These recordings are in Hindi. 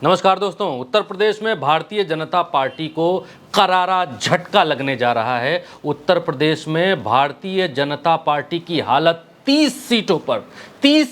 नमस्कार दोस्तों, उत्तर प्रदेश में भारतीय जनता पार्टी को करारा झटका लगने जा रहा है। उत्तर प्रदेश में भारतीय जनता पार्टी की हालत 30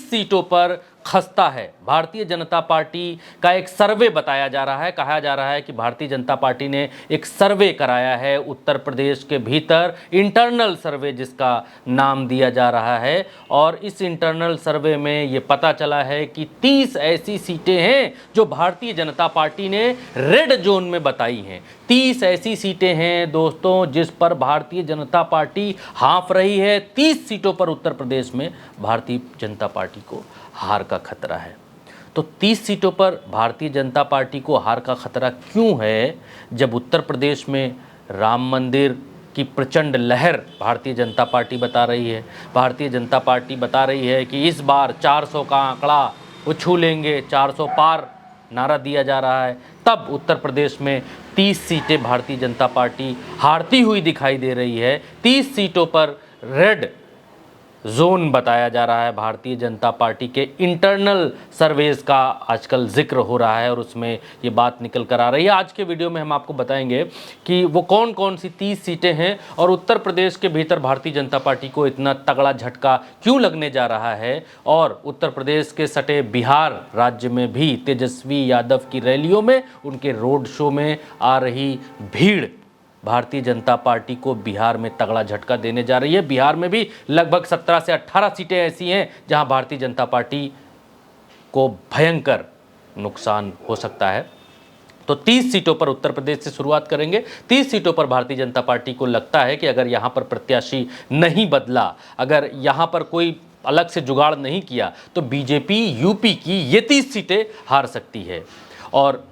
सीटों पर खस्ता है। भारतीय जनता पार्टी का एक सर्वे बताया जा रहा है, कहा जा रहा है कि भारतीय जनता पार्टी ने एक सर्वे कराया है उत्तर प्रदेश के भीतर, इंटरनल सर्वे जिसका नाम दिया जा रहा है। और इस इंटरनल सर्वे में ये पता चला है कि 30 ऐसी सीटें हैं जो भारतीय जनता पार्टी ने रेड जोन में बताई हैं। 30 ऐसी सीटें हैं दोस्तों जिस पर भारतीय जनता पार्टी हाँफ रही है। 30 सीटों पर उत्तर प्रदेश में भारतीय जनता पार्टी को हार का खतरा है। तो 30 सीटों पर भारतीय जनता पार्टी को हार का खतरा क्यों है, जब उत्तर प्रदेश में राम मंदिर की प्रचंड लहर भारतीय जनता पार्टी बता रही है। भारतीय जनता पार्टी बता रही है कि इस बार 400 का आंकड़ा वो छू लेंगे, 400 पार नारा दिया जा रहा है। तब उत्तर प्रदेश में 30 सीटें भारतीय जनता पार्टी हारती हुई दिखाई दे रही है। 30 सीटों पर रेड जोन बताया जा रहा है। भारतीय जनता पार्टी के इंटरनल सर्वेज का आजकल जिक्र हो रहा है और उसमें ये बात निकल कर आ रही है। आज के वीडियो में हम आपको बताएंगे कि वो कौन कौन सी 30 सीटें हैं और उत्तर प्रदेश के भीतर भारतीय जनता पार्टी को इतना तगड़ा झटका क्यों लगने जा रहा है। और उत्तर प्रदेश के सटे बिहार राज्य में भी तेजस्वी यादव की रैलियों में, उनके रोड शो में आ रही भीड़ भारतीय जनता पार्टी को बिहार में तगड़ा झटका देने जा रही है। बिहार में भी लगभग 17 से 18 सीटें ऐसी हैं जहां भारतीय जनता पार्टी को भयंकर नुकसान हो सकता है। तो 30 सीटों पर उत्तर प्रदेश से शुरुआत करेंगे। 30 सीटों पर भारतीय जनता पार्टी को लगता है कि अगर यहां पर प्रत्याशी नहीं बदला, अगर यहां पर कोई अलग से जुगाड़ नहीं किया, तो बीजेपी यूपी की ये 30 सीटें हार सकती है। और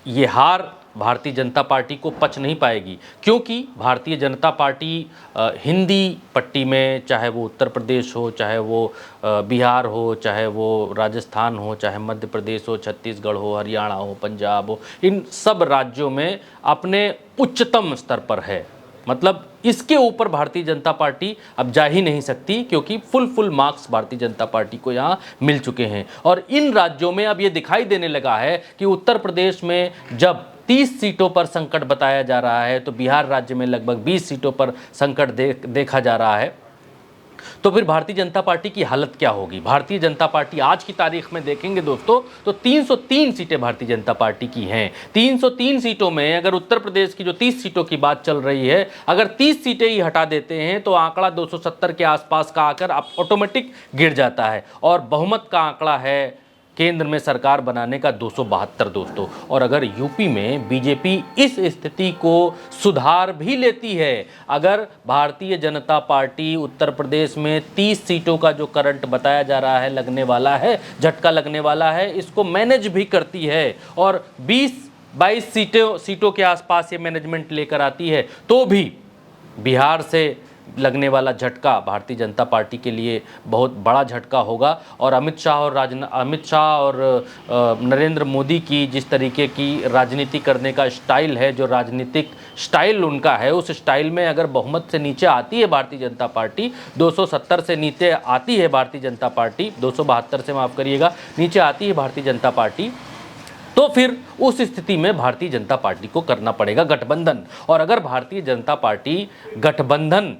ये हार भारतीय जनता पार्टी को पच नहीं पाएगी, क्योंकि भारतीय जनता पार्टी हिंदी पट्टी में, चाहे वो उत्तर प्रदेश हो, चाहे वो बिहार हो, चाहे वो राजस्थान हो, चाहे मध्य प्रदेश हो, छत्तीसगढ़ हो, हरियाणा हो, पंजाब हो, इन सब राज्यों में अपने उच्चतम स्तर पर है। मतलब इसके ऊपर भारतीय जनता पार्टी अब जा ही नहीं सकती, क्योंकि full marks Bharatiya Janata party को यहाँ मिल चुके हैं। और इन राज्यों में अब ये दिखाई देने लगा है कि उत्तर प्रदेश में जब 30 सीटों पर संकट बताया जा रहा है, तो बिहार राज्य में लगभग 20 सीटों पर संकट देखा जा रहा है। तो फिर भारतीय जनता पार्टी की हालत क्या होगी। भारतीय जनता पार्टी आज की तारीख में देखेंगे दोस्तों, तो 303 सीटें भारतीय जनता पार्टी की हैं। 303 सीटों में अगर उत्तर प्रदेश की जो 30 सीटों की बात चल रही है, अगर 30 सीटें ही हटा देते हैं तो आंकड़ा 270 के आसपास का आकर ऑटोमेटिक गिर जाता है। और बहुमत का आंकड़ा है केंद्र में सरकार बनाने का 272 दोस्तों। और अगर यूपी में बीजेपी इस स्थिति को सुधार भी लेती है, अगर भारतीय जनता पार्टी उत्तर प्रदेश में 30 सीटों का जो करंट बताया जा रहा है लगने वाला है, झटका लगने वाला है, इसको मैनेज भी करती है और 20-22 सीटों के आसपास ये मैनेजमेंट लेकर आती है, तो भी बिहार से लगने वाला झटका भारतीय जनता पार्टी के लिए बहुत बड़ा झटका होगा। और अमित शाह और नरेंद्र मोदी की जिस तरीके की राजनीति करने का स्टाइल है, जो राजनीतिक स्टाइल उनका है, उस स्टाइल में अगर बहुमत से नीचे आती है भारतीय जनता पार्टी, 270 से नीचे आती है भारतीय जनता पार्टी, 272 से माफ़ करिएगा, नीचे आती है भारतीय जनता पार्टी, तो फिर उस स्थिति में भारतीय जनता पार्टी को करना पड़ेगा गठबंधन। और अगर भारतीय जनता पार्टी गठबंधन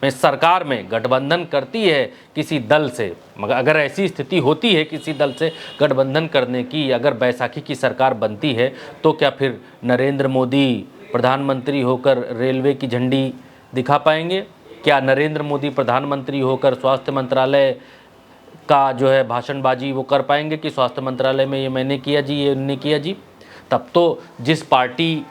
में, सरकार में गठबंधन करती है किसी दल से, मगर अगर ऐसी स्थिति होती है किसी दल से गठबंधन करने की, अगर बैसाखी की सरकार बनती है, तो क्या फिर नरेंद्र मोदी प्रधानमंत्री होकर रेलवे की झंडी दिखा पाएंगे? क्या नरेंद्र मोदी प्रधानमंत्री होकर स्वास्थ्य मंत्रालय का जो है भाषणबाजी वो कर पाएंगे कि स्वास्थ्य मंत्रालय में ये मैंने किया जी, ये उन्होंने किया जी? तब तो जिस पार्टी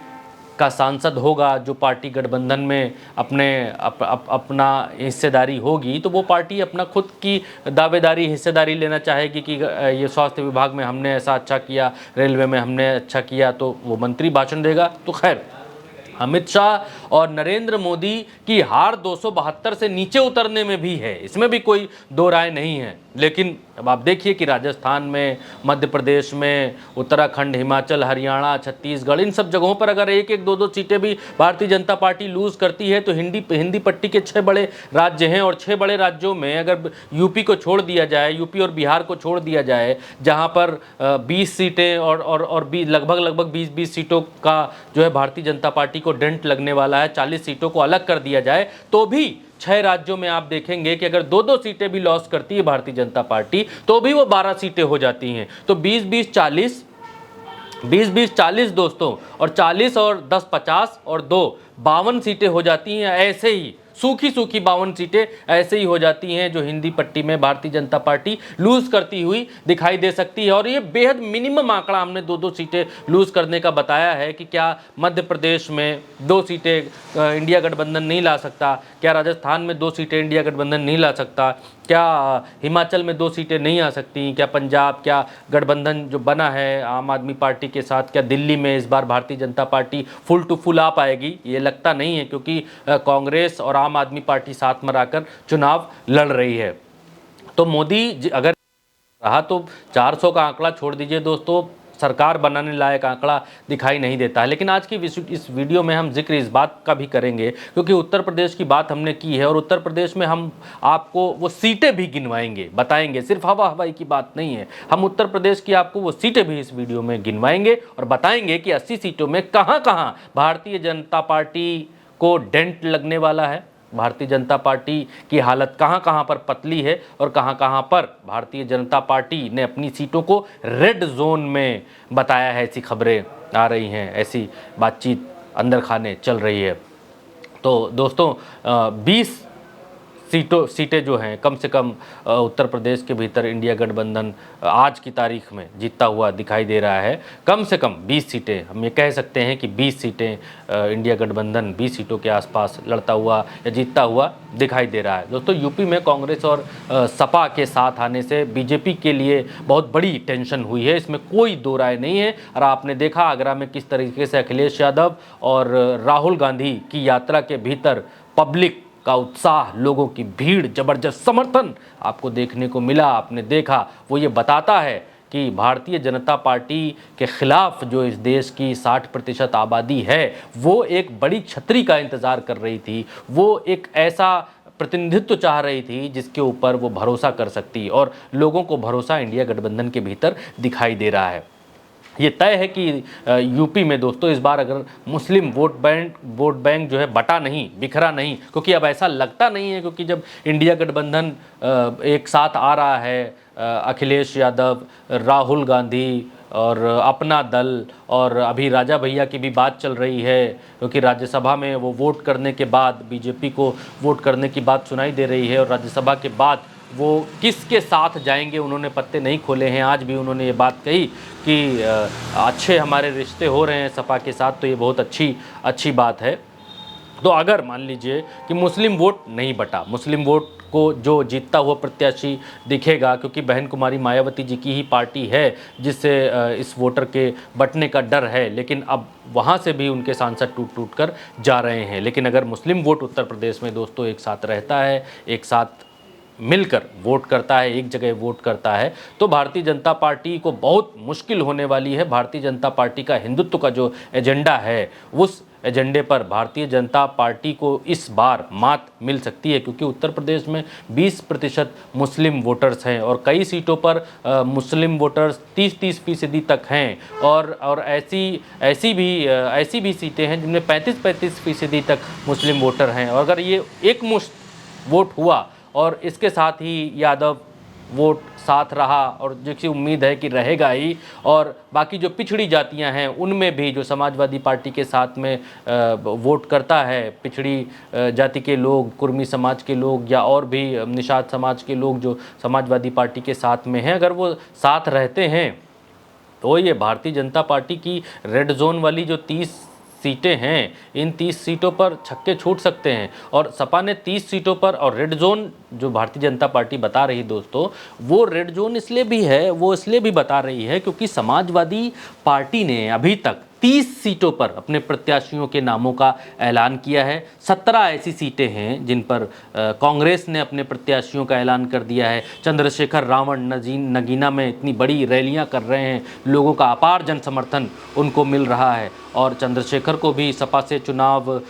का सांसद होगा, जो पार्टी गठबंधन में अपना हिस्सेदारी होगी, तो वो पार्टी अपना खुद की दावेदारी हिस्सेदारी लेना चाहेगी कि ये स्वास्थ्य विभाग में हमने ऐसा अच्छा किया, रेलवे में हमने अच्छा किया, तो वो मंत्री भाषण देगा। तो खैर, अमित शाह और नरेंद्र मोदी की हार 272 से नीचे उतरने में भी है, इसमें भी कोई दो राय नहीं है। लेकिन अब आप देखिए कि राजस्थान में, मध्य प्रदेश में, उत्तराखंड, हिमाचल, हरियाणा, छत्तीसगढ़, इन सब जगहों पर अगर एक एक दो दो सीटें भी भारतीय जनता पार्टी लूज करती है तो हिंदी पट्टी के 6 बड़े राज्य हैं, और 6 बड़े राज्यों में अगर यूपी को छोड़ दिया जाए, यूपी और बिहार को छोड़ दिया जाए, जहां पर 20 सीटें और लगभग 20 सीटों का जो है भारतीय जनता पार्टी को डेंट लगने वाला है, 40 सीटों को अलग कर दिया जाए, तो भी 6 राज्यों में आप देखेंगे कि अगर 2-2 सीटें भी लॉस करती है भारतीय जनता पार्टी तो भी वो 12 सीटें हो जाती हैं। तो 20-20-40 दोस्तों, और 40 और 10 50 और 2 52 सीटें हो जाती हैं। ऐसे ही सूखी 52 सीटें ऐसे ही हो जाती हैं जो हिंदी पट्टी में भारतीय जनता पार्टी लूज करती हुई दिखाई दे सकती है। और ये बेहद मिनिमम आंकड़ा हमने 2-2 सीटें लूज करने का बताया है कि क्या मध्य प्रदेश में 2 सीटें इंडिया गठबंधन नहीं ला सकता, क्या राजस्थान में 2 सीटें इंडिया गठबंधन नहीं ला सकता, क्या हिमाचल में 2 सीटें नहीं आ सकती, क्या पंजाब, क्या गठबंधन जो बना है आम आदमी पार्टी के साथ, क्या दिल्ली में इस बार Bharatiya Janata party full to full आ पाएगी? ये लगता नहीं है, क्योंकि कांग्रेस और आम आदमी पार्टी साथ में आकर चुनाव लड़ रही है। तो मोदी अगर रहा तो 400 का आंकड़ा छोड़ दीजिए दोस्तों, सरकार बनाने लायक आंकड़ा दिखाई नहीं देता है। लेकिन आज की इस वीडियो में हम जिक्र इस बात का भी करेंगे, क्योंकि उत्तर प्रदेश की बात हमने की है और उत्तर प्रदेश में हम आपको वो सीटें भी गिनवाएंगे, बताएंगे, सिर्फ हवा हवाई की बात नहीं है। हम उत्तर प्रदेश की आपको वो सीटें भी इस वीडियो में गिनवाएंगे और बताएंगे कि 80 सीटों में कहाँ कहाँ भारतीय जनता पार्टी को डेंट लगने वाला है, भारतीय जनता पार्टी की हालत कहां कहां पर पतली है और कहां कहां पर भारतीय जनता पार्टी ने अपनी सीटों को रेड जोन में बताया है। ऐसी खबरें आ रही हैं, ऐसी बातचीत अंदर खाने चल रही है। तो दोस्तों 20 सीटें जो हैं कम से कम उत्तर प्रदेश के भीतर इंडिया गठबंधन आज की तारीख में जीतता हुआ दिखाई दे रहा है। कम से कम 20 सीटें, हम ये कह सकते हैं कि 20 सीटें इंडिया गठबंधन 20 सीटों के आसपास लड़ता हुआ या जीतता हुआ दिखाई दे रहा है। दोस्तों यूपी में कांग्रेस और सपा के साथ आने से बीजेपी के लिए बहुत बड़ी टेंशन हुई है, इसमें कोई दो राय नहीं है। और आपने देखा आगरा में किस तरीके से अखिलेश यादव और राहुल गांधी की यात्रा के भीतर पब्लिक का उत्साह, लोगों की भीड़, जबरदस्त समर्थन आपको देखने को मिला। आपने देखा, वो ये बताता है कि भारतीय जनता पार्टी के खिलाफ जो इस देश की 60% आबादी है वो एक बड़ी छतरी का इंतज़ार कर रही थी, वो एक ऐसा प्रतिनिधित्व चाह रही थी जिसके ऊपर वो भरोसा कर सकती, और लोगों को भरोसा इंडिया गठबंधन के भीतर दिखाई दे रहा है। ये तय है कि यूपी में दोस्तों इस बार अगर मुस्लिम वोट बैंक जो है बटा नहीं, बिखरा नहीं, क्योंकि अब ऐसा लगता नहीं है, क्योंकि जब इंडिया गठबंधन एक साथ आ रहा है, अखिलेश यादव, राहुल गांधी और अपना दल, और अभी राजा भैया की भी बात चल रही है, क्योंकि राज्यसभा में वो वोट करने के बाद बीजेपी को वोट करने की बात सुनाई दे रही है, और राज्यसभा के बाद वो किसके साथ जाएंगे उन्होंने पत्ते नहीं खोले हैं। आज भी उन्होंने ये बात कही कि अच्छे हमारे रिश्ते हो रहे हैं सपा के साथ, तो ये बहुत अच्छी बात है। तो अगर मान लीजिए कि मुस्लिम वोट नहीं बटा, मुस्लिम वोट को जो जीतता हुआ प्रत्याशी दिखेगा, क्योंकि बहन कुमारी मायावती जी की ही पार्टी है जिससे इस वोटर के बटने का डर है, लेकिन अब वहाँ से भी उनके सांसद टूट कर जा रहे हैं। लेकिन अगर मुस्लिम वोट उत्तर प्रदेश में दोस्तों एक साथ रहता है, एक साथ मिलकर वोट करता है, एक जगह वोट करता है, तो भारतीय जनता पार्टी को बहुत मुश्किल होने वाली है। भारतीय जनता पार्टी का हिंदुत्व का जो एजेंडा है, उस एजेंडे पर भारतीय जनता पार्टी को इस बार मात मिल सकती है, क्योंकि उत्तर प्रदेश में 20% मुस्लिम वोटर्स हैं और कई सीटों पर मुस्लिम वोटर्स 30-30% तक हैं, और ऐसी भी सीटें हैं जिनमें 35-35% तक मुस्लिम वोटर हैं। और अगर ये एक मुश्त वोट हुआ और इसके साथ ही यादव वोट साथ रहा, और जिसकी उम्मीद है कि रहेगा ही, और बाकी जो पिछड़ी जातियां हैं उनमें भी जो समाजवादी पार्टी के साथ में वोट करता है, पिछड़ी जाति के लोग, कुर्मी समाज के लोग या और भी निषाद समाज के लोग जो समाजवादी पार्टी के साथ में हैं, अगर वो साथ रहते हैं तो ये भारतीय जनता पार्टी की रेड जोन वाली जो 30 सीटें हैं, इन 30 सीटों पर छक्के छूट सकते हैं। और सपा ने 30 सीटों पर, और रेड जोन जो भारतीय जनता पार्टी बता रही दोस्तों, वो रेड जोन इसलिए भी है, वो इसलिए भी बता रही है क्योंकि समाजवादी पार्टी ने अभी तक 30 सीटों पर अपने प्रत्याशियों के नामों का ऐलान किया है। 17 ऐसी सीटें हैं जिन पर कांग्रेस ने अपने प्रत्याशियों का ऐलान कर दिया है। चंद्रशेखर रावण नगीना में इतनी बड़ी रैलियां कर रहे हैं, लोगों का अपार जन समर्थन उनको मिल रहा है और चंद्रशेखर को भी सपा से चुनाव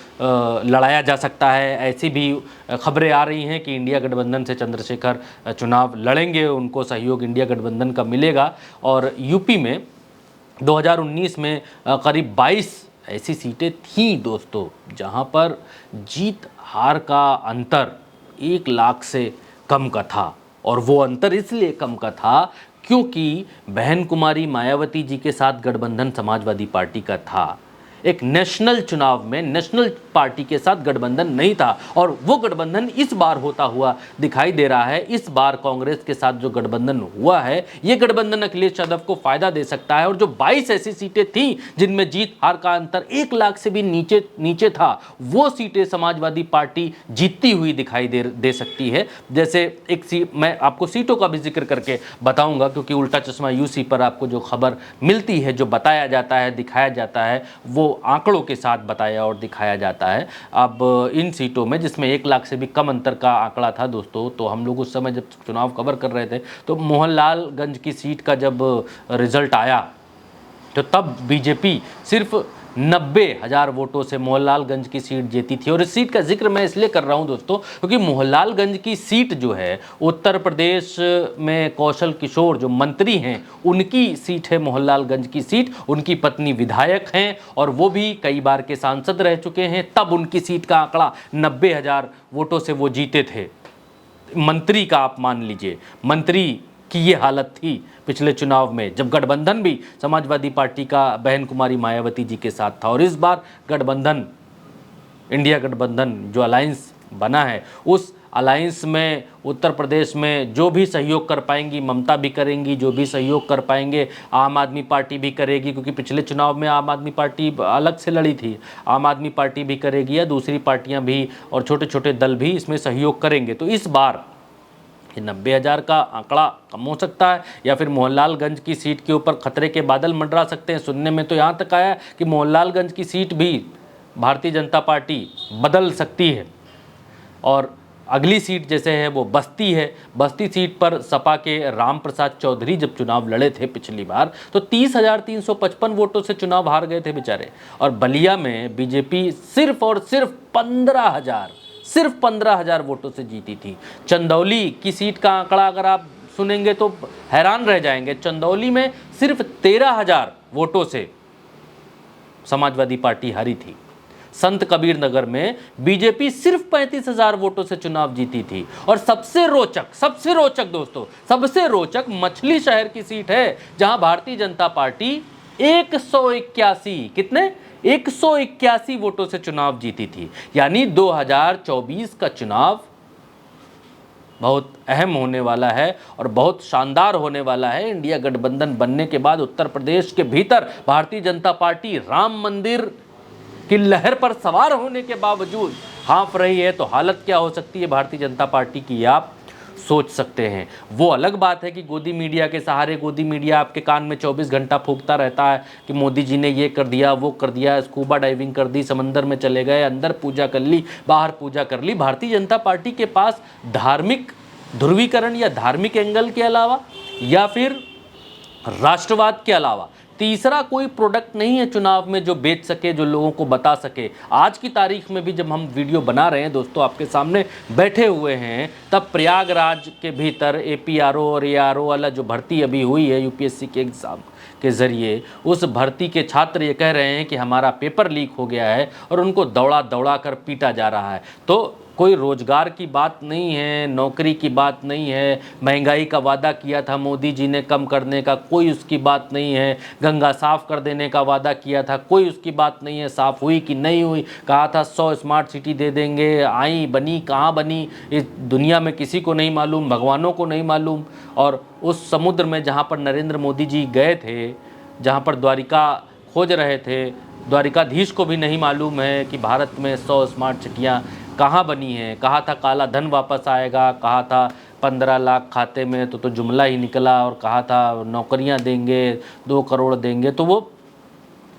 लड़ाया जा सकता है। ऐसी भी खबरें आ रही हैं कि इंडिया गठबंधन से चंद्रशेखर चुनाव लड़ेंगे, उनको सहयोग इंडिया गठबंधन का मिलेगा। और यूपी में 2019 में करीब 22 ऐसी सीटें थीं दोस्तों जहां पर जीत हार का अंतर 1 लाख से कम का था। और वो अंतर इसलिए कम का था क्योंकि बहन कुमारी मायावती जी के साथ गठबंधन समाजवादी पार्टी का था। एक नेशनल चुनाव में नेशनल पार्टी के साथ गठबंधन नहीं था और वो गठबंधन इस बार होता हुआ दिखाई दे रहा है। इस बार कांग्रेस के साथ जो गठबंधन हुआ है, ये गठबंधन अखिलेश यादव को फायदा दे सकता है। और जो 22 ऐसी सीटें थीं जिनमें जीत हार का अंतर 1 लाख से भी नीचे था, वो सीटें समाजवादी पार्टी जीतती हुई दिखाई दे सकती है। जैसे एक सीट मैं आपको सीटों का भी जिक्र करके बताऊंगा, क्योंकि उल्टा चश्मा यूसी पर आपको जो खबर मिलती है, जो बताया जाता है, दिखाया जाता है, वो आंकड़ों के साथ बताया और दिखाया जाता है। अब इन सीटों में जिसमें 1 लाख से भी कम अंतर का आंकड़ा था दोस्तों, तो हम लोग उस समय जब चुनाव कवर कर रहे थे तो मोहनलालगंज की सीट का जब रिजल्ट आया तो तब बीजेपी सिर्फ 90,000 वोटों से मोहनलालगंज की सीट जीती थी। और इस सीट का जिक्र मैं इसलिए कर रहा हूं दोस्तों क्योंकि मोहनलालगंज की सीट जो है उत्तर प्रदेश में कौशल किशोर जो मंत्री हैं उनकी सीट है। मोहनलालगंज की सीट, उनकी पत्नी विधायक हैं और वो भी कई बार के सांसद रह चुके हैं। तब उनकी सीट का आंकड़ा 90,000 वोटों से वो जीते थे। मंत्री का आप मान लीजिए, मंत्री की ये हालत थी पिछले चुनाव में जब गठबंधन भी समाजवादी पार्टी का बहन कुमारी मायावती जी के साथ था। और इस बार गठबंधन, इंडिया गठबंधन जो अलायंस बना है, उस अलायंस में उत्तर प्रदेश में जो भी सहयोग कर पाएंगी ममता भी करेंगी, जो भी सहयोग कर पाएंगे आम आदमी पार्टी भी करेगी, क्योंकि पिछले चुनाव में आम आदमी पार्टी अलग से लड़ी थी। आम आदमी पार्टी भी करेगी या दूसरी पार्टियां भी और छोटे छोटे दल भी इसमें सहयोग करेंगे। तो इस बार 90,000 का आंकड़ा कम हो सकता है या फिर मोहनलालगंज की सीट के ऊपर खतरे के बादल मंडरा सकते हैं। सुनने में तो यहाँ तक आया कि मोहनलालगंज की सीट भी भारतीय जनता पार्टी बदल सकती है। और अगली सीट जैसे है वो बस्ती है। बस्ती सीट पर सपा के राम प्रसाद चौधरी जब चुनाव लड़े थे पिछली बार तो 30,355 वोटों से चुनाव हार गए थे बेचारे। और बलिया में बीजेपी सिर्फ और सिर्फ 15,000 वोटों से जीती थी। चंदौली की सीट का आंकड़ा अगर आप सुनेंगे तो हैरान रह जाएंगे। चंदौली में सिर्फ 13,000 वोटों से समाजवादी पार्टी हारी थी। संत कबीर नगर में बीजेपी सिर्फ 35,000 वोटों से चुनाव जीती थी। और सबसे रोचक दोस्तों, सबसे रोचक मछली शहर की सीट है जहां भारतीय जनता पार्टी 181 वोटों से चुनाव जीती थी। यानी 2024 का चुनाव बहुत अहम होने वाला है और बहुत शानदार होने वाला है। इंडिया गठबंधन बनने के बाद उत्तर प्रदेश के भीतर भारतीय जनता पार्टी राम मंदिर की लहर पर सवार होने के बावजूद हाँफ रही है। तो हालत क्या हो सकती है भारतीय जनता पार्टी की, आप सोच सकते हैं। वो अलग बात है कि गोदी मीडिया के सहारे, गोदी मीडिया आपके कान में 24 घंटा फूंकता रहता है कि मोदी जी ने ये कर दिया, वो कर दिया, स्कूबा डाइविंग कर दी, समंदर में चले गए, अंदर पूजा कर ली, बाहर पूजा कर ली। भारतीय जनता पार्टी के पास धार्मिक ध्रुवीकरण या धार्मिक एंगल के अलावा या फिर राष्ट्रवाद के अलावा तीसरा कोई प्रोडक्ट नहीं है चुनाव में जो बेच सके, जो लोगों को बता सके। आज की तारीख में भी जब हम वीडियो बना रहे हैं दोस्तों, आपके सामने बैठे हुए हैं, तब प्रयागराज के भीतर APRO और ARO वाला जो भर्ती अभी हुई है UPSC के एग्ज़ाम के ज़रिए, उस भर्ती के छात्र ये कह रहे हैं कि हमारा पेपर लीक हो गया है और उनको दौड़ा कर पीटा जा रहा है। तो कोई रोजगार की बात नहीं है, नौकरी की बात नहीं है, महंगाई का वादा किया था मोदी जी ने कम करने का, कोई उसकी बात नहीं है, गंगा साफ़ कर देने का वादा किया था, कोई उसकी बात नहीं है, साफ़ हुई कि नहीं हुई। कहा था 100 स्मार्ट सिटी दे देंगे, आई बनी, कहाँ बनी इस दुनिया में किसी को नहीं मालूम, भगवानों को नहीं मालूम। और उस समुद्र में जहाँ पर नरेंद्र मोदी जी गए थे, जहाँ पर द्वारिका खोज रहे थे, द्वारिकाधीश को भी नहीं मालूम है कि भारत में 100 स्मार्ट सिटियाँ कहाँ बनी है। कहा था काला धन वापस आएगा, कहा था 15 लाख खाते में, तो जुमला ही निकला। और कहा था नौकरियां देंगे, 2 करोड़ देंगे। तो वो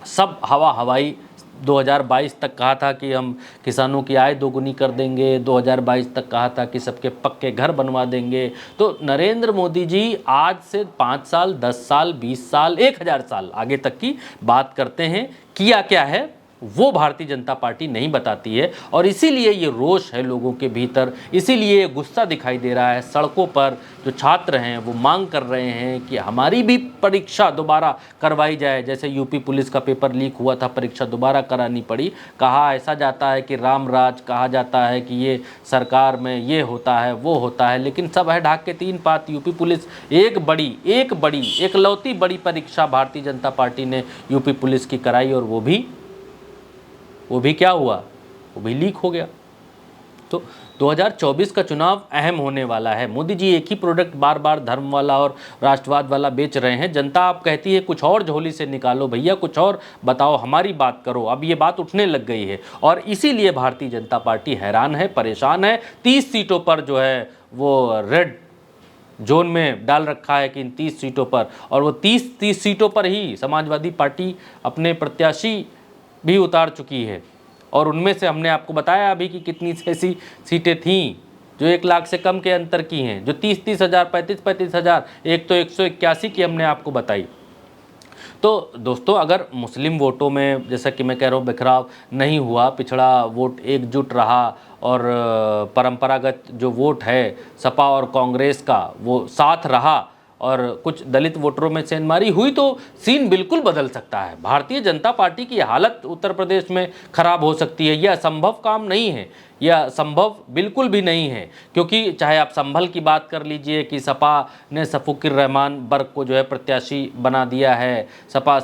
सब हवा हवाई 2022 तक कहा था कि हम किसानों की आय दोगुनी कर देंगे, 2022 तक कहा था कि सबके पक्के घर बनवा देंगे। तो नरेंद्र मोदी जी आज से 5 साल, 10 साल, 20 साल, 1000 साल आगे तक की बात करते हैं, किया क्या है वो भारतीय जनता पार्टी नहीं बताती है। और इसीलिए ये रोष है लोगों के भीतर, इसीलिए ये गुस्सा दिखाई दे रहा है। सड़कों पर जो छात्र हैं वो मांग कर रहे हैं कि हमारी भी परीक्षा दोबारा करवाई जाए। जैसे यूपी पुलिस का पेपर लीक हुआ था, परीक्षा दोबारा करानी पड़ी। कहा ऐसा जाता है कि राम राज, कहा जाता है कि ये सरकार में ये होता है वो होता है, लेकिन सब है ढाक के तीन पात। यूपी पुलिस एक लौती बड़ी परीक्षा भारतीय जनता पार्टी ने यूपी पुलिस की कराई, और वो भी क्या हुआ, वो भी लीक हो गया। तो 2024 का चुनाव अहम होने वाला है। मोदी जी एक ही प्रोडक्ट बार बार धर्म वाला और राष्ट्रवाद वाला बेच रहे हैं। जनता आप कहती है कुछ और झोली से निकालो भैया, कुछ और बताओ, हमारी बात करो। अब ये बात उठने लग गई है और इसीलिए भारतीय जनता पार्टी हैरान है, परेशान है। 30 सीटों पर जो है वो रेड जोन में डाल रखा है कि इन 30 सीटों पर, और वो 30 सीटों पर ही समाजवादी पार्टी अपने प्रत्याशी भी उतार चुकी है। और उनमें से हमने आपको बताया अभी कि कितनी ऐसी सीटें थीं जो 1 लाख से कम के अंतर की हैं, जो 30-30 हज़ार, 35-35 हज़ार, एक तो 181 की हमने आपको बताई। तो दोस्तों, अगर मुस्लिम वोटों में, जैसा कि मैं कह रहा हूँ, बिखराव नहीं हुआ, पिछड़ा वोट एकजुट रहा और परंपरागत जो वोट है सपा और कांग्रेस का वो साथ रहा और कुछ दलित वोटरों में सेंधमारी हुई, तो सीन बिल्कुल बदल सकता है। भारतीय जनता पार्टी की हालत उत्तर प्रदेश में खराब हो सकती है। यह असंभव काम नहीं है, यह संभव बिल्कुल भी नहीं है, क्योंकि चाहे आप संभल की बात कर लीजिए कि सपा ने शफीकुर रहमान बर्क को जो है प्रत्याशी बना दिया है। सपा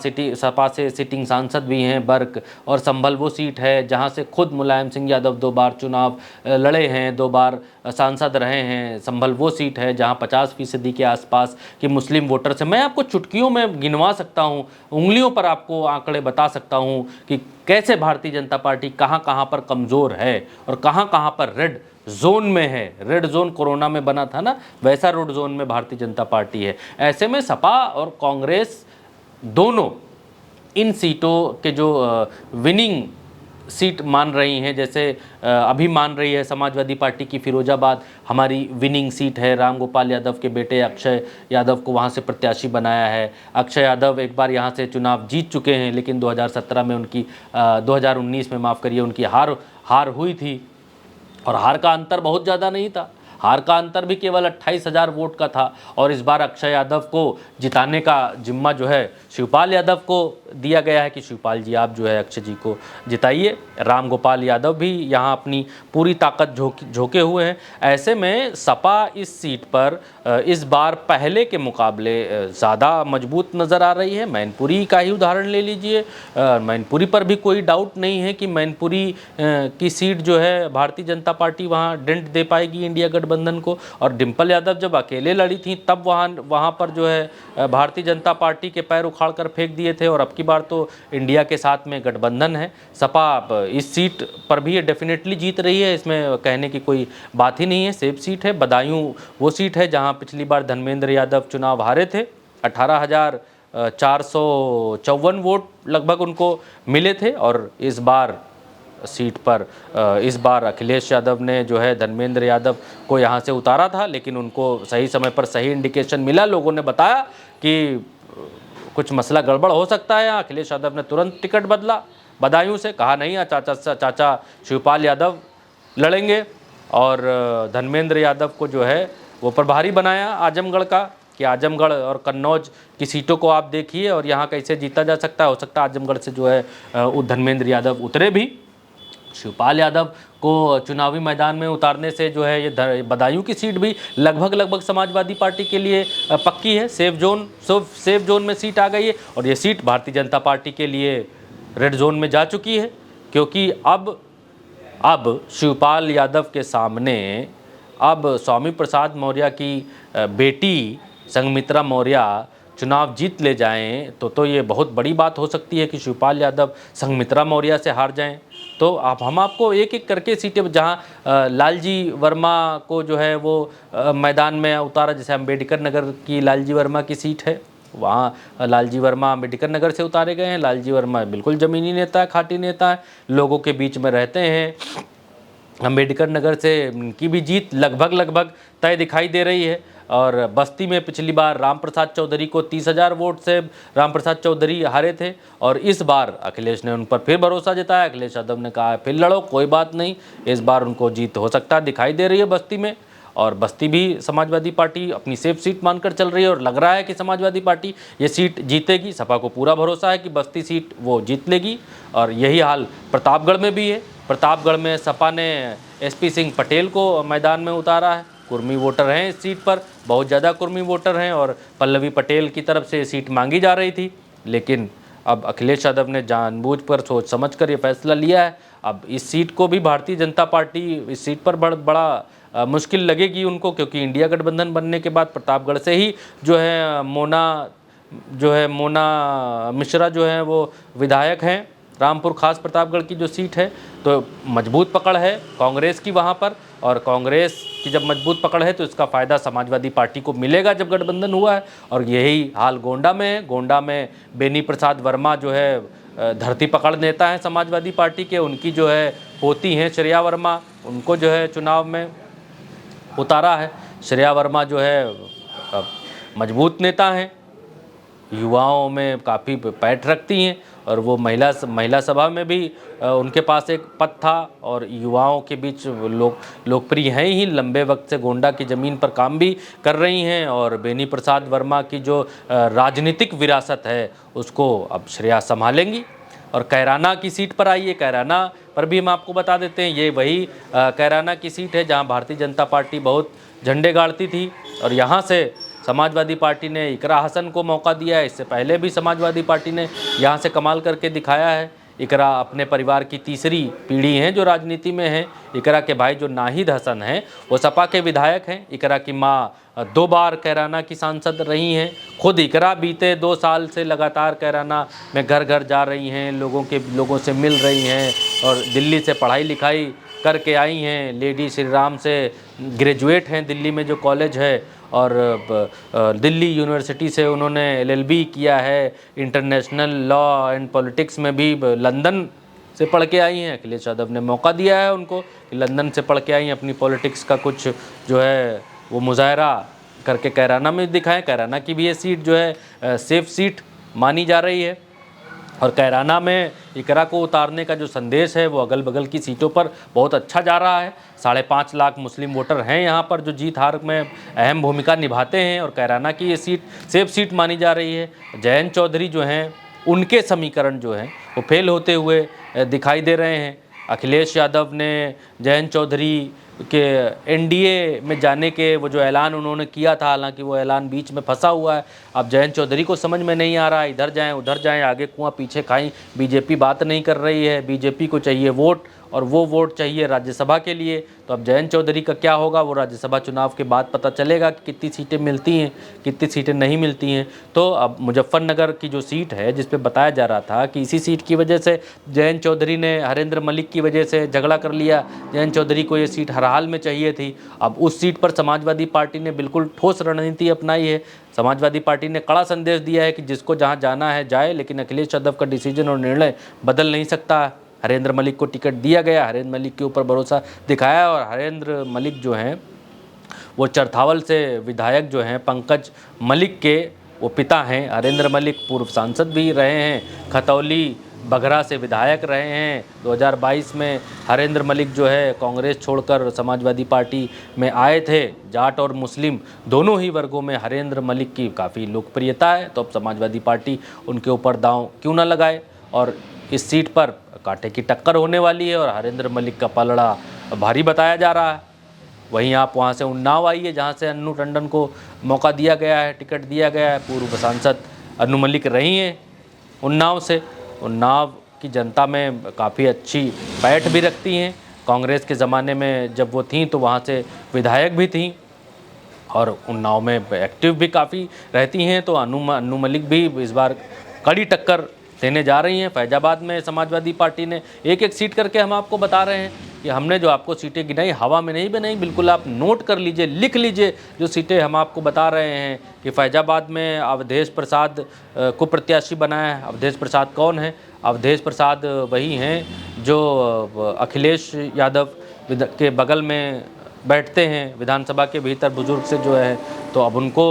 से सिटिंग सांसद भी हैं बर्क, और संभल वो सीट है जहां से खुद मुलायम सिंह यादव 2 बार चुनाव लड़े हैं, 2 बार सांसद रहे हैं। संभल वो सीट है जहां 50% के आसपास कि मुस्लिम वोटर से, मैं आपको चुटकियों में गिनवा सकता हूं, उंगलियों पर आपको आंकड़े बता सकता हूं कि कैसे भारतीय जनता पार्टी कहां पर कमज़ोर है और कहां पर रेड जोन में है। रेड जोन कोरोना में बना था ना, वैसा रेड जोन में भारतीय जनता पार्टी है। ऐसे में सपा और कांग्रेस दोनों इन सीटों के जो विनिंग सीट मान रही हैं, जैसे अभी मान रही है समाजवादी पार्टी की फिरोजाबाद हमारी विनिंग सीट है, रामगोपाल यादव के बेटे अक्षय यादव को वहां से प्रत्याशी बनाया है। अक्षय यादव एक बार यहां से चुनाव जीत चुके हैं, लेकिन 2017 में उनकी 2019 में माफ़ करिए, उनकी हार हुई थी, और हार का अंतर बहुत ज़्यादा नहीं था। हार का अंतर भी केवल 28,000 वोट का था। और इस बार अक्षय यादव को जिताने का जिम्मा जो है शिवपाल यादव को दिया गया है कि शिवपाल जी आप जो है अक्षय जी को जिताइए। रामगोपाल यादव भी यहाँ अपनी पूरी ताकत झोंके हुए हैं। ऐसे में सपा इस सीट पर इस बार पहले के मुकाबले ज़्यादा मजबूत नज़र आ रही है। मैनपुरी का ही उदाहरण ले लीजिए, मैनपुरी पर भी कोई डाउट नहीं है कि मैनपुरी की सीट जो है भारतीय जनता पार्टी वहाँ डेंट दे पाएगी इंडिया गठबंधन को। और डिम्पल यादव जब अकेले लड़ी थी तब वहाँ पर जो है भारतीय जनता पार्टी के पैर उखाड़ कर फेंक दिए थे, और अब की बार तो इंडिया के साथ में गठबंधन है। सपा इस सीट पर भी डेफिनेटली जीत रही है, इसमें कहने की कोई बात ही नहीं है। सेफ सीट है। बदायूं वो सीट है जहां पिछली बार धर्मेंद्र यादव चुनाव हारे थे, 18,454 वोट लगभग उनको मिले थे। और इस बार सीट पर इस बार अखिलेश यादव ने जो है धर्मेंद्र यादव को यहाँ से उतारा था, लेकिन उनको सही समय पर सही इंडिकेशन मिला। लोगों ने बताया कि कुछ मसला गड़बड़ हो सकता है। अखिलेश यादव ने तुरंत टिकट बदला बदायूं से, कहा नहीं चाचा शिवपाल यादव लड़ेंगे, और धर्मेंद्र यादव को जो है वो प्रभारी बनाया आजमगढ़ का, कि आजमगढ़ और कन्नौज की सीटों को आप देखिए और यहाँ कैसे जीता जा सकता है। हो सकता है आजमगढ़ से जो है धर्मेंद्र यादव उतरे भी। शिवपाल यादव को चुनावी मैदान में उतारने से जो है ये बदायूं की सीट भी लगभग समाजवादी पार्टी के लिए पक्की है। सेफ जोन में सीट आ गई है, और ये सीट भारतीय जनता पार्टी के लिए रेड जोन में जा चुकी है, क्योंकि अब शिवपाल यादव के सामने अब स्वामी प्रसाद मौर्य की बेटी संघमित्रा मौर्य चुनाव जीत ले जाएं तो ये बहुत बड़ी बात हो सकती है कि शिवपाल यादव संघमित्रा मौर्य से हार जाएं। तो हम आपको एक एक करके सीटें, जहां लालजी वर्मा को जो है वो मैदान में उतारा, जैसे अम्बेडकर नगर की लालजी वर्मा की सीट है, वहाँ लालजी वर्मा अम्बेडकर नगर से उतारे गए हैं। लालजी वर्मा बिल्कुल ज़मीनी नेता है, खाटी नेता है, लोगों के बीच में रहते हैं। अम्बेडकर नगर से उनकी भी जीत लगभग तय दिखाई दे रही है। और बस्ती में पिछली बार रामप्रसाद चौधरी को 30,000 वोट से रामप्रसाद चौधरी हारे थे, और इस बार अखिलेश ने उन पर फिर भरोसा जताया। अखिलेश यादव ने कहा फिर लड़ो, कोई बात नहीं, इस बार उनको जीत हो सकता है, दिखाई दे रही है बस्ती में। और बस्ती भी समाजवादी पार्टी अपनी सेफ सीट मानकर चल रही है, और लग रहा है कि समाजवादी पार्टी ये सीट जीतेगी। सपा को पूरा भरोसा है कि बस्ती सीट वो जीत लेगी। और यही हाल प्रतापगढ़ में भी है। प्रतापगढ़ में सपा ने एसपी सिंह पटेल को मैदान में उतारा है। कुर्मी वोटर हैं इस सीट पर, बहुत ज़्यादा कुर्मी वोटर हैं, और पल्लवी पटेल की तरफ से सीट मांगी जा रही थी। लेकिन अब अखिलेश यादव ने जानबूझ कर सोच समझ कर ये फैसला लिया है। अब इस सीट को भी भारतीय जनता पार्टी इस सीट पर बड़ा मुश्किल लगेगी उनको, क्योंकि इंडिया गठबंधन बनने के बाद प्रतापगढ़ से ही मोना मिश्रा जो है वो विधायक हैं। रामपुर खास प्रतापगढ़ की जो सीट है, तो मजबूत पकड़ है कांग्रेस की वहाँ पर, और कांग्रेस की जब मजबूत पकड़ है तो इसका फ़ायदा समाजवादी पार्टी को मिलेगा जब गठबंधन हुआ है। और यही हाल गोंडा में है। गोंडा में बेनी प्रसाद वर्मा जो है धरती पकड़ नेता है समाजवादी पार्टी के, उनकी जो है पोती हैं श्रेया वर्मा, उनको जो है चुनाव में उतारा है। श्रेया वर्मा जो है मजबूत नेता हैं, युवाओं में काफ़ी पैठ रखती हैं, और वो महिला सभा में भी उनके पास एक पद था, और युवाओं के बीच लोकप्रिय हैं ही। लंबे वक्त से गोंडा की ज़मीन पर काम भी कर रही हैं, और बेनी प्रसाद वर्मा की जो राजनीतिक विरासत है उसको अब श्रेया संभालेंगी। और कैराना की सीट पर आइए, कैराना पर भी हम आपको बता देते हैं, ये वही कैराना की सीट है जहाँ भारतीय जनता पार्टी बहुत झंडे गाड़ती थी, और यहाँ से समाजवादी पार्टी ने इकरा हसन को मौका दिया है। इससे पहले भी समाजवादी पार्टी ने यहाँ से कमाल करके दिखाया है। इकरा अपने परिवार की तीसरी पीढ़ी हैं जो राजनीति में हैं। इकरा के भाई जो नाहिद हसन हैं वो सपा के विधायक हैं। इकरा की माँ 2 बार कैराना की सांसद रही हैं। खुद इकरा बीते 2 साल से लगातार कैराना में घर घर जा रही हैं, लोगों से मिल रही हैं, और दिल्ली से पढ़ाई लिखाई करके आई हैं। लेडी श्री राम से ग्रेजुएट हैं दिल्ली में जो कॉलेज है, और दिल्ली यूनिवर्सिटी से उन्होंने LLB किया है। इंटरनेशनल लॉ एंड पॉलिटिक्स में भी लंदन से पढ़ के आई हैं। अखिलेश यादव ने मौका दिया है उनको कि लंदन से पढ़ के आई हैं, अपनी पॉलिटिक्स का कुछ जो है वो मुजाहरा करके कैराना में दिखाएं। कैराना की भी ये सीट जो है सेफ सीट मानी जा रही है। और कैराना में इकरा को उतारने का जो संदेश है वो अगल बगल की सीटों पर बहुत अच्छा जा रहा है। 5.5 लाख मुस्लिम वोटर हैं यहाँ पर जो जीत हार में अहम भूमिका निभाते हैं, और कैराना की ये सीट सेफ सीट मानी जा रही है। जयंत चौधरी जो हैं उनके समीकरण जो हैं वो फेल होते हुए दिखाई दे रहे हैं। अखिलेश यादव ने जयंत चौधरी के NDA में जाने के वो जो ऐलान उन्होंने किया था, हालांकि वो ऐलान बीच में फंसा हुआ है। अब जयंत चौधरी को समझ में नहीं आ रहा है, इधर जाएं उधर जाएं, आगे कुआं पीछे खाई। बीजेपी बात नहीं कर रही है, बीजेपी को चाहिए वोट, और वो वोट चाहिए राज्यसभा के लिए। तो अब जयंत चौधरी का क्या होगा वो राज्यसभा चुनाव के बाद पता चलेगा कि कितनी सीटें मिलती हैं, कितनी सीटें नहीं मिलती हैं। तो अब मुजफ्फरनगर की जो सीट है जिस पे बताया जा रहा था कि इसी सीट की वजह से जयंत चौधरी ने हरेंद्र मलिक की वजह से झगड़ा कर लिया, जयंत चौधरी को ये सीट हर हाल में चाहिए थी। अब उस सीट पर समाजवादी पार्टी ने बिल्कुल ठोस रणनीति अपनाई है। समाजवादी पार्टी ने कड़ा संदेश दिया है कि जिसको जहाँ जाना है जाए, लेकिन अखिलेश यादव का डिसीजन और निर्णय बदल नहीं सकता। हरेंद्र मलिक को टिकट दिया गया, हरेंद्र मलिक के ऊपर भरोसा दिखाया, और हरेंद्र मलिक जो हैं वो चरथावल से विधायक जो हैं पंकज मलिक के वो पिता हैं। हरेंद्र मलिक पूर्व सांसद भी रहे हैं, खतौली बघरा से विधायक रहे हैं। 2022 में हरेंद्र मलिक जो है कांग्रेस छोड़कर समाजवादी पार्टी में आए थे। जाट और मुस्लिम दोनों ही वर्गों में हरेंद्र मलिक की काफ़ी लोकप्रियता है, तो अब समाजवादी पार्टी उनके ऊपर दांव क्यों ना लगाए। और इस सीट पर कांटे की टक्कर होने वाली है, और हरेंद्र मलिक का पलड़ा भारी बताया जा रहा है। वहीं आप वहां से उन्नाव आइए जहां से अन्नू टंडन को मौका दिया गया है, टिकट दिया गया है। पूर्व सांसद अन्नू मलिक रही हैं उन्नाव से। उन्नाव की जनता में काफ़ी अच्छी पैठ भी रखती हैं। कांग्रेस के ज़माने में जब वो थीं तो वहाँ से विधायक भी थीं, और उन्नाव में एक्टिव भी काफ़ी रहती हैं। तो अन्नू मलिक भी इस बार कड़ी टक्कर देने जा रही हैं। फैजाबाद में समाजवादी पार्टी ने एक एक सीट करके हम आपको बता रहे हैं कि हमने जो आपको सीटें गिनाई हवा में नहीं बनाई, बिल्कुल आप नोट कर लीजिए, लिख लीजिए जो सीटें हम आपको बता रहे हैं कि फैजाबाद में अवधेश प्रसाद को प्रत्याशी बनाया है। अवधेश प्रसाद कौन है? अवधेश प्रसाद वही हैं जो अखिलेश यादव के बगल में बैठते हैं विधानसभा के भीतर, बुजुर्ग से जो है, तो अब उनको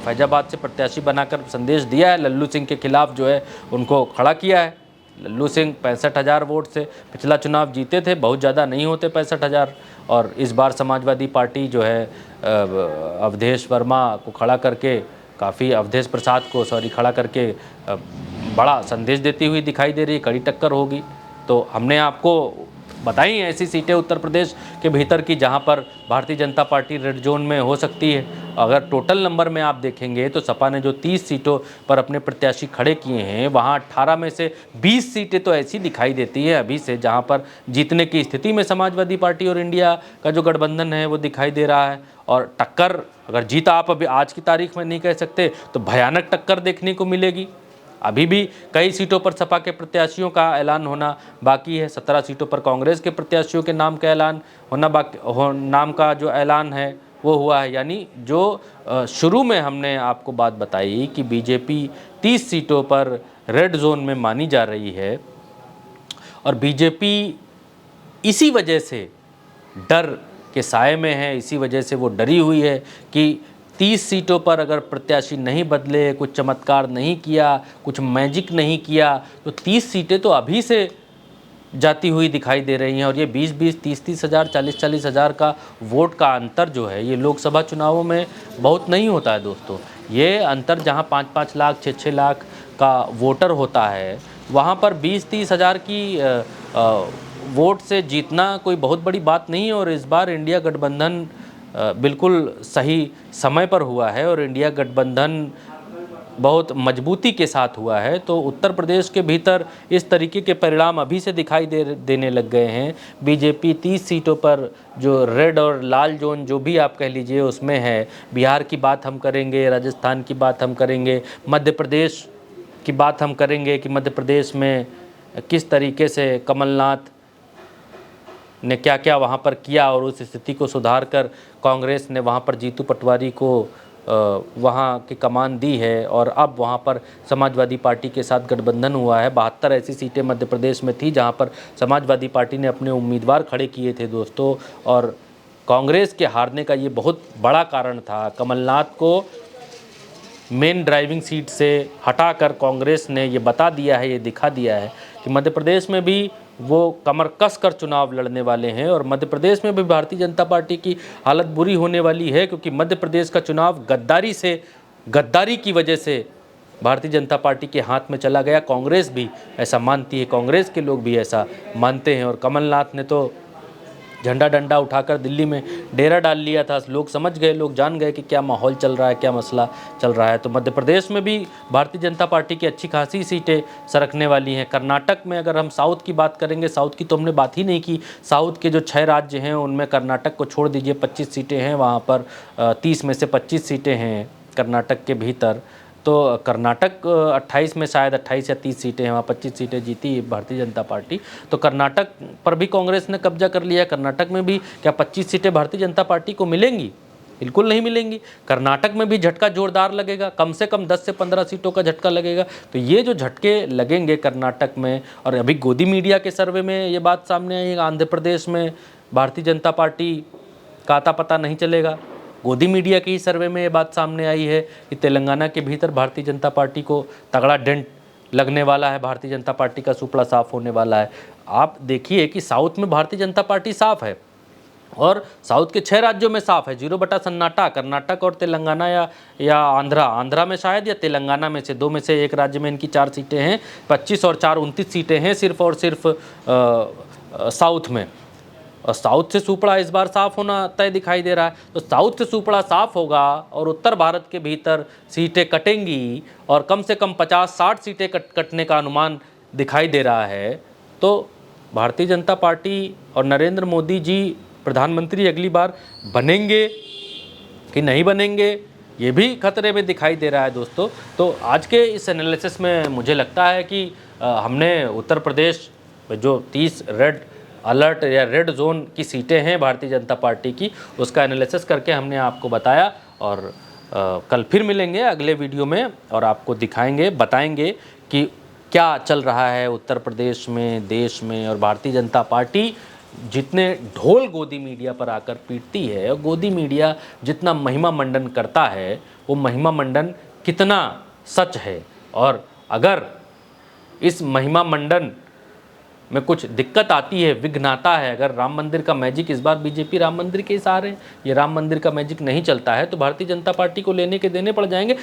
फैजाबाद से प्रत्याशी बनाकर संदेश दिया है। लल्लू सिंह के खिलाफ जो है उनको खड़ा किया है। लल्लू सिंह 65,000 वोट से पिछला चुनाव जीते थे, बहुत ज़्यादा नहीं होते 65,000, और इस बार समाजवादी पार्टी जो है अवधेश वर्मा को खड़ा करके अवधेश प्रसाद को खड़ा करके बड़ा संदेश देती हुई दिखाई दे रही है। कड़ी टक्कर होगी। तो हमने आपको बताई ऐसी सीटें उत्तर प्रदेश के भीतर की जहां पर Bharatiya Janata party red zone में हो सकती है। अगर टोटल नंबर में आप देखेंगे तो सपा ने जो 30 सीटों पर अपने प्रत्याशी खड़े किए हैं, वहां 18 में से 20 सीटें तो ऐसी दिखाई देती है अभी से जहां पर जीतने की स्थिति में समाजवादी पार्टी और इंडिया का जो गठबंधन है वो दिखाई दे रहा है। और टक्कर, अगर जीत आप अभी आज की तारीख में नहीं कह सकते तो भयानक टक्कर देखने को मिलेगी। अभी भी कई सीटों पर सपा के प्रत्याशियों का ऐलान होना बाकी है। 17 सीटों पर कांग्रेस के प्रत्याशियों के नाम का ऐलान होना नाम का जो ऐलान है वो हुआ है। यानी जो शुरू में हमने आपको बात बताई कि बीजेपी 30 सीटों पर रेड जोन में मानी जा रही है, और बीजेपी इसी वजह से डर के साए में है, इसी वजह से वो डरी हुई है कि 30 सीटों पर अगर प्रत्याशी नहीं बदले, कुछ चमत्कार नहीं किया, कुछ मैजिक नहीं किया, तो 30 सीटें तो अभी से जाती हुई दिखाई दे रही हैं। और ये 20-20, 30-30 हज़ार, 40-40 हज़ार का वोट का अंतर जो है ये लोकसभा चुनावों में बहुत नहीं होता है दोस्तों। ये अंतर जहां 5-5 लाख, 6-6 लाख का वोटर होता है, वहां पर 20-30 हज़ार की वोट से जीतना कोई बहुत बड़ी बात नहीं है। और इस बार इंडिया गठबंधन बिल्कुल सही समय पर हुआ है और इंडिया गठबंधन बहुत मजबूती के साथ हुआ है। तो उत्तर प्रदेश के भीतर इस तरीके के परिणाम अभी से दिखाई देने लग गए हैं। बीजेपी 30 सीटों पर जो रेड और लाल जोन जो भी आप कह लीजिए उसमें है। बिहार की बात हम करेंगे, राजस्थान की बात हम करेंगे, मध्य प्रदेश की बात हम करेंगे कि मध्य प्रदेश में किस तरीके से कमलनाथ ने क्या क्या वहाँ पर किया और उस स्थिति को सुधार कर कांग्रेस ने वहाँ पर जीतू पटवारी को वहाँ की कमान दी है। और अब वहाँ पर समाजवादी पार्टी के साथ गठबंधन हुआ है। 72 ऐसी सीटें मध्य प्रदेश में थी जहाँ पर समाजवादी पार्टी ने अपने उम्मीदवार खड़े किए थे दोस्तों, और कांग्रेस के हारने का ये बहुत बड़ा कारण था। कमलनाथ को मेन ड्राइविंग सीट से हटाकर कांग्रेस ने ये बता दिया है, ये दिखा दिया है कि मध्य प्रदेश में भी वो कमर कस कर चुनाव लड़ने वाले हैं। और मध्य प्रदेश में भी भारतीय जनता पार्टी की हालत बुरी होने वाली है, क्योंकि मध्य प्रदेश का चुनाव गद्दारी की वजह से भारतीय जनता पार्टी के हाथ में चला गया। कांग्रेस भी ऐसा मानती है, कांग्रेस के लोग भी ऐसा मानते हैं। और कमलनाथ ने तो झंडा डंडा उठाकर दिल्ली में डेरा डाल लिया था। लोग समझ गए, लोग जान गए कि क्या माहौल चल रहा है, क्या मसला चल रहा है। तो मध्य प्रदेश में भी भारतीय जनता पार्टी की अच्छी खासी सीटें सरकने वाली हैं। कर्नाटक में अगर हम साउथ की बात करेंगे, साउथ की तो हमने बात ही नहीं की। साउथ के जो 6 राज्य हैं उनमें कर्नाटक को छोड़ दीजिए, 25 सीटें हैं वहाँ पर। 30 में से 25 सीटें हैं कर्नाटक के भीतर। तो कर्नाटक 28 में शायद 28 या 30 सीटें हैं, वहाँ 25 सीटें जीती भारतीय जनता पार्टी। तो कर्नाटक पर भी कांग्रेस ने कब्जा कर लिया। कर्नाटक में भी क्या 25 सीटें भारतीय जनता पार्टी को मिलेंगी? बिल्कुल नहीं मिलेंगी। कर्नाटक में भी झटका जोरदार लगेगा, कम से कम 10 से 15 सीटों का झटका लगेगा। तो ये जो झटके लगेंगे कर्नाटक में, और अभी गोदी मीडिया के सर्वे में ये बात सामने आई है, आंध्र प्रदेश में भारतीय जनता पार्टी का आता पता नहीं चलेगा। गोदी मीडिया के ही सर्वे में ये बात सामने आई है कि तेलंगाना के भीतर भारतीय जनता पार्टी को तगड़ा डेंट लगने वाला है, भारतीय जनता पार्टी का सुपड़ा साफ होने वाला है। आप देखिए कि साउथ में भारतीय जनता पार्टी साफ है, और साउथ के 6 राज्यों में साफ है, 0 बटा सन्नाटा। कर्नाटक और तेलंगाना या आंध्रा में शायद, या तेलंगाना में से 2 में से एक राज्य में इनकी 4 सीटें हैं। 25 और 4 29 सीटें हैं सिर्फ और सिर्फ साउथ में। और साउथ से सुपड़ा इस बार साफ होना तय दिखाई दे रहा है। तो साउथ से सुपड़ा साफ होगा और उत्तर भारत के भीतर सीटें कटेंगी, और कम से कम 50-60 सीटें कटने का अनुमान दिखाई दे रहा है। तो भारतीय जनता पार्टी और नरेंद्र मोदी जी प्रधानमंत्री अगली बार बनेंगे कि नहीं बनेंगे, ये भी खतरे में दिखाई दे रहा है दोस्तों। तो आज के इस एनालिसिस में मुझे लगता है कि हमने उत्तर प्रदेश में जो 30 रेड अलर्ट या रेड जोन की सीटें हैं भारतीय जनता पार्टी की, उसका एनालिसिस करके हमने आपको बताया। और कल फिर मिलेंगे अगले वीडियो में और आपको दिखाएंगे, बताएंगे कि क्या चल रहा है उत्तर प्रदेश में, देश में। और भारतीय जनता पार्टी जितने ढोल गोदी मीडिया पर आकर पीटती है, और गोदी मीडिया जितना महिमा मंडन करता है, वो महिमा मंडन कितना सच है। और अगर इस महिमा मंडन में कुछ दिक्कत आती है, विघ्न आता है, अगर राम मंदिर का मैजिक, इस बार बीजेपी राम मंदिर के सहारे, ये राम मंदिर का मैजिक नहीं चलता है, तो भारतीय जनता पार्टी को लेने के देने पड़ जाएंगे।